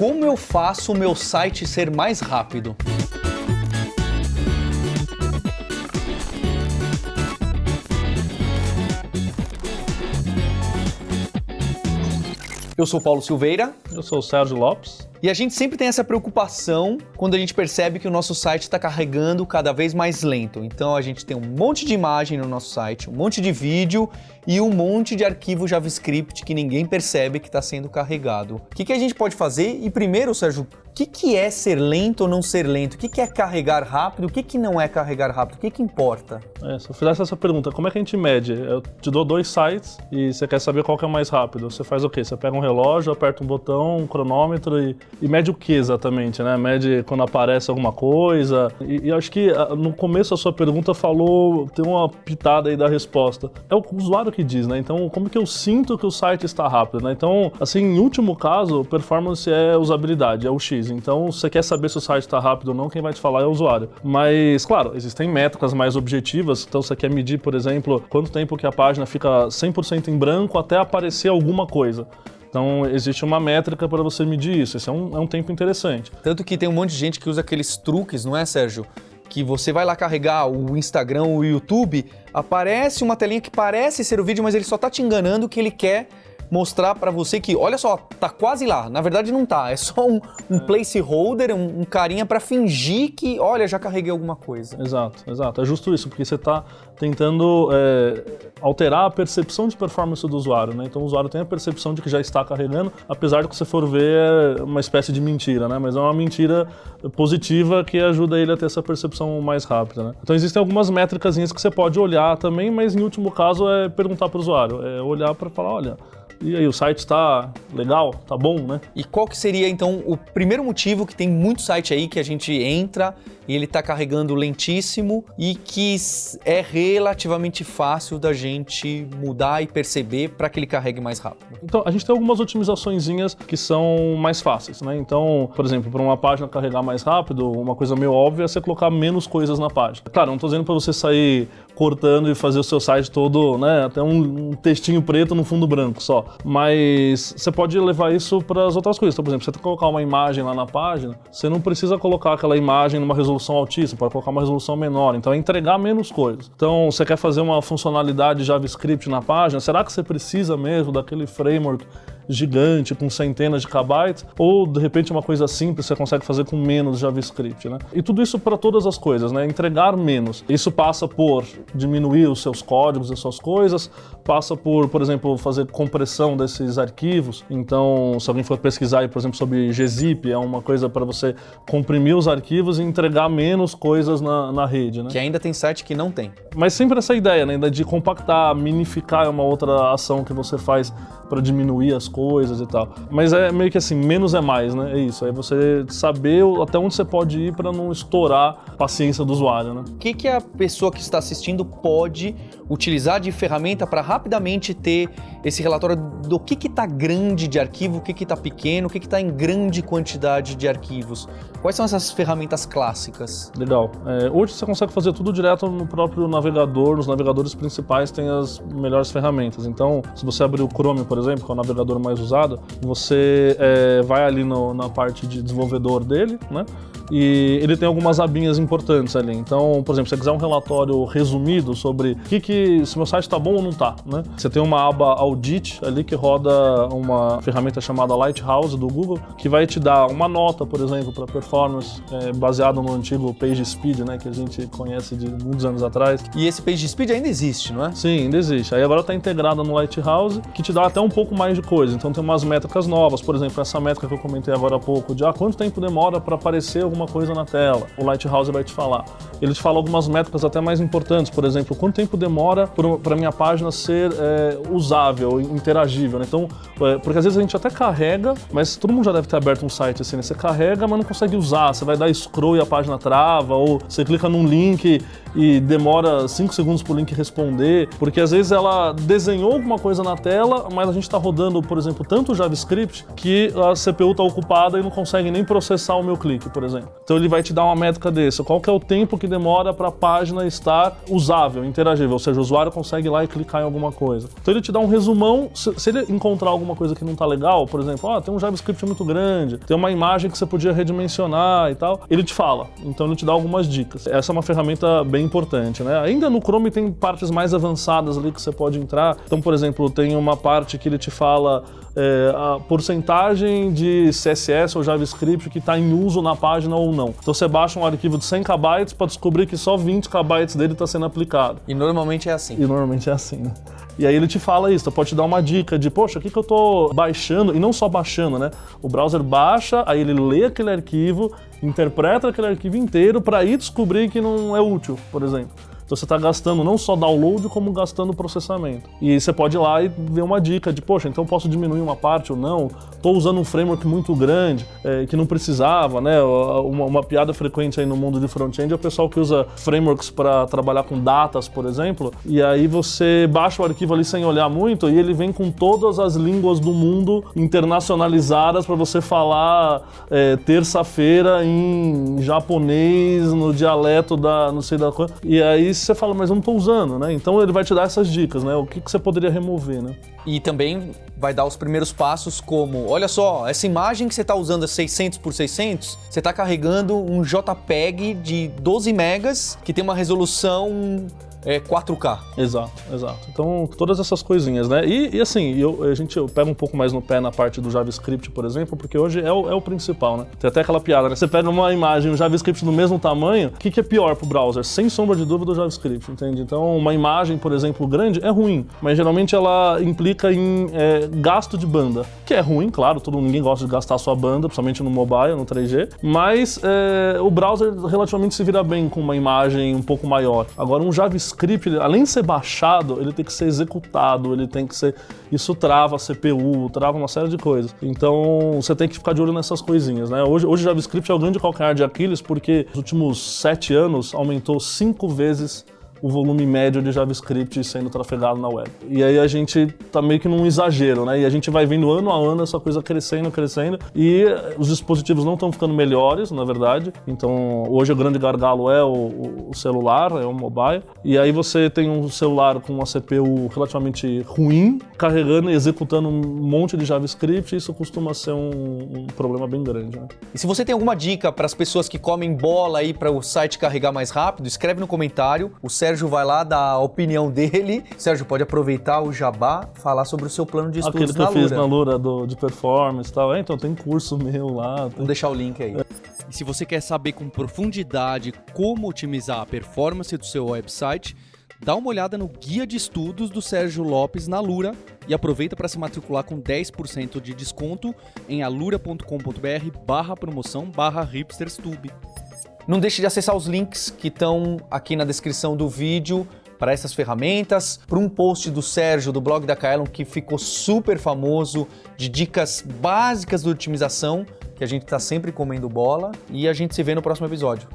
Como eu faço o meu site ser mais rápido? Eu sou o Paulo Silveira. Eu sou o Sérgio Lopes. E a gente sempre tem essa preocupação quando a gente percebe que o nosso site está carregando cada vez mais lento. Então a gente tem um monte de imagem no nosso site, um monte de vídeo e um monte de arquivo JavaScript que ninguém percebe que está sendo carregado. O que a gente pode fazer? E primeiro, Sérgio, o que é ser lento ou não ser lento? O que é carregar rápido? O que não é carregar rápido? O que importa? Se eu fizesse essa pergunta, como é que a gente mede? Eu te dou 2 sites e você quer saber qual que é mais rápido. Você faz o quê? Você pega um relógio, aperta um botão, um cronômetro e mede o que exatamente, né? Mede quando aparece alguma coisa. E acho que no começo a sua pergunta tem uma pitada aí da resposta. É o usuário que diz, né? Então, como que eu sinto que o site está rápido, né? Então, assim, em último caso, performance é usabilidade, é o X. Então, se você quer saber se o site está rápido ou não, quem vai te falar é o usuário. Mas, claro, existem métricas mais objetivas. Então, você quer medir, por exemplo, quanto tempo que a página fica 100% em branco até aparecer alguma coisa. Então, existe uma métrica para você medir isso. Esse é um tempo interessante. Tanto que tem um monte de gente que usa aqueles truques, não é, Sérgio? Que você vai lá carregar o Instagram, o YouTube, aparece uma telinha que parece ser o vídeo, mas ele só tá te enganando que ele quer mostrar para você que, olha só, tá quase lá. Na verdade não tá, é só um placeholder, um carinha para fingir que, olha, já carreguei alguma coisa. Exato. É justo isso, porque você tá tentando alterar a percepção de performance do usuário, né? Então o usuário tem a percepção de que já está carregando, apesar de que você for ver é uma espécie de mentira, né? Mas é uma mentira positiva que ajuda ele a ter essa percepção mais rápida, né? Então existem algumas métricas que você pode olhar também, mas em último caso é perguntar para o usuário, é olhar para falar, olha, e aí, o site está legal? Tá bom, né? E qual que seria, então, o primeiro motivo que tem muito site aí que a gente entra e ele está carregando lentíssimo e que é relativamente fácil da gente mudar e perceber para que ele carregue mais rápido? Então, a gente tem algumas otimizaçõezinhas que são mais fáceis, né? Então, por exemplo, para uma página carregar mais rápido, uma coisa meio óbvia é você colocar menos coisas na página. Claro, não estou dizendo para você sair cortando e fazer o seu site todo, né? Até um textinho preto no fundo branco só. Mas você pode levar isso para as outras coisas. Então, por exemplo, você tem que colocar uma imagem lá na página, você não precisa colocar aquela imagem numa resolução altíssima, pode colocar uma resolução menor. Então, é entregar menos coisas. Então, você quer fazer uma funcionalidade JavaScript na página, será que você precisa mesmo daquele framework gigante, com centenas de kbytes, ou de repente uma coisa simples você consegue fazer com menos JavaScript, né? E tudo isso para todas as coisas, né? Entregar menos. Isso passa por diminuir os seus códigos, as suas coisas, passa por exemplo, fazer compressão desses arquivos. Então, se alguém for pesquisar aí, por exemplo, sobre gzip, é uma coisa para você comprimir os arquivos e entregar menos coisas na rede, né? Que ainda tem site que não tem. Mas sempre essa ideia, né, de compactar, minificar é uma outra ação que você faz para diminuir as coisas e tal. Mas é meio que assim, menos é mais, né? É isso. É você saber até onde você pode ir para não estourar a paciência do usuário, né? O que a pessoa que está assistindo pode utilizar de ferramenta para rapidamente ter esse relatório do que está grande de arquivo, o que está pequeno, o que está em grande quantidade de arquivos? Quais são essas ferramentas clássicas? Legal. Hoje você consegue fazer tudo direto no próprio navegador, nos navegadores principais tem as melhores ferramentas. Então, se você abrir o Chrome, por exemplo, que é o navegador mais usado, você vai ali na parte de desenvolvedor dele, né? E ele tem algumas abinhas importantes ali. Então, por exemplo, se você quiser um relatório resumido sobre se meu site está bom ou não está, né? Você tem uma aba Audit ali que roda uma ferramenta chamada Lighthouse do Google, que vai te dar uma nota, por exemplo, para performance, baseado no antigo PageSpeed, né? Que a gente conhece de muitos anos atrás. E esse PageSpeed ainda existe, não é? Sim, ainda existe. Aí agora está integrado no Lighthouse, que te dá até um pouco mais de coisa. Então tem umas métricas novas, por exemplo, essa métrica que eu comentei agora há pouco, de quanto tempo demora para aparecer alguma coisa na tela. O Lighthouse vai te falar. Ele te fala algumas métricas até mais importantes, por exemplo, quanto tempo demora para minha página ser usável, interagível, né? Então, porque às vezes a gente até carrega, mas todo mundo já deve ter aberto um site assim, né? Você carrega, mas não consegue usar, você vai dar scroll e a página trava, ou você clica num link e demora 5 segundos pro link responder, porque às vezes ela desenhou alguma coisa na tela, mas a gente está rodando, por exemplo, tanto o JavaScript que a CPU está ocupada e não consegue nem processar o meu clique, por exemplo. Então ele vai te dar uma métrica dessa. Qual que é o tempo que demora para a página estar usável, interagível, ou seja, o usuário consegue ir lá e clicar em alguma coisa. Então ele te dá um resumão. Se ele encontrar alguma coisa que não está legal, por exemplo, tem um JavaScript muito grande, tem uma imagem que você podia redimensionar e tal, ele te fala. Então ele te dá algumas dicas. Essa é uma ferramenta bem importante, né? Ainda no Chrome tem partes mais avançadas ali que você pode entrar. Então, por exemplo, tem uma parte que ele te fala a porcentagem de CSS ou JavaScript que está em uso na página ou não. Então você baixa um arquivo de 100 KB para descobrir que só 20 KB dele está sendo aplicado. E normalmente é assim. Né? E aí ele te fala isso, pode te dar uma dica de, poxa, o que eu tô baixando? E não só baixando, né? O browser baixa, aí ele lê aquele arquivo, interpreta aquele arquivo inteiro para ir descobrir que não é útil, por exemplo. Então você está gastando não só download, como gastando processamento. E aí você pode ir lá e ver uma dica de, poxa, então eu posso diminuir uma parte ou não? Estou usando um framework muito grande, que não precisava, né? Uma piada frequente aí no mundo de front-end é o pessoal que usa frameworks para trabalhar com datas, por exemplo, e aí você baixa o arquivo ali sem olhar muito e ele vem com todas as línguas do mundo internacionalizadas para você falar terça-feira em japonês, no dialeto da não sei da coisa. E aí você fala, mas eu não estou usando, né? Então ele vai te dar essas dicas, né? O que você poderia remover, né? E também vai dar os primeiros passos como, olha só, essa imagem que você está usando é 600 por 600, você está carregando um JPEG de 12 megas que tem uma resolução 4K. Exato. Então, todas essas coisinhas, né? E assim, eu pego um pouco mais no pé na parte do JavaScript, por exemplo, porque hoje é o principal, né? Tem até aquela piada, né? Você pega uma imagem, um JavaScript do mesmo tamanho, o que é pior pro browser? Sem sombra de dúvida o JavaScript, entende? Então, uma imagem, por exemplo, grande é ruim, mas geralmente ela implica em gasto de banda, que é ruim, claro, ninguém gosta de gastar a sua banda, principalmente no mobile, no 3G, mas o browser relativamente se vira bem com uma imagem um pouco maior. Agora, um JavaScript, além de ser baixado, ele tem que ser executado, isso trava a CPU, trava uma série de coisas. Então, você tem que ficar de olho nessas coisinhas, né? Hoje o JavaScript é o grande calcanhar de Aquiles porque nos últimos 7 anos aumentou 5 vezes o volume médio de JavaScript sendo trafegado na web. E aí a gente tá meio que num exagero, né? E a gente vai vendo ano a ano essa coisa crescendo, e os dispositivos não estão ficando melhores, na verdade. Então, hoje o grande gargalo é o celular, é o mobile. E aí você tem um celular com uma CPU relativamente ruim, carregando e executando um monte de JavaScript, e isso costuma ser um problema bem grande, né? E se você tem alguma dica para as pessoas que comem bola aí para o site carregar mais rápido, escreve no comentário. O Sérgio vai lá dar a opinião dele. Sérgio, pode aproveitar o jabá, falar sobre o seu plano de estudos na Lura. Aquele que eu fiz na Lura de performance e tal. Então tem curso meu lá. Vamos deixar o link aí. E se você quer saber com profundidade como otimizar a performance do seu website, dá uma olhada no guia de estudos do Sérgio Lopes na Lura e aproveita para se matricular com 10% de desconto em alura.com.br/promoção/hipsterstube. Não deixe de acessar os links que estão aqui na descrição do vídeo para essas ferramentas, para um post do Sérgio, do blog da Kaelon, que ficou super famoso, de dicas básicas de otimização, que a gente está sempre comendo bola, e a gente se vê no próximo episódio.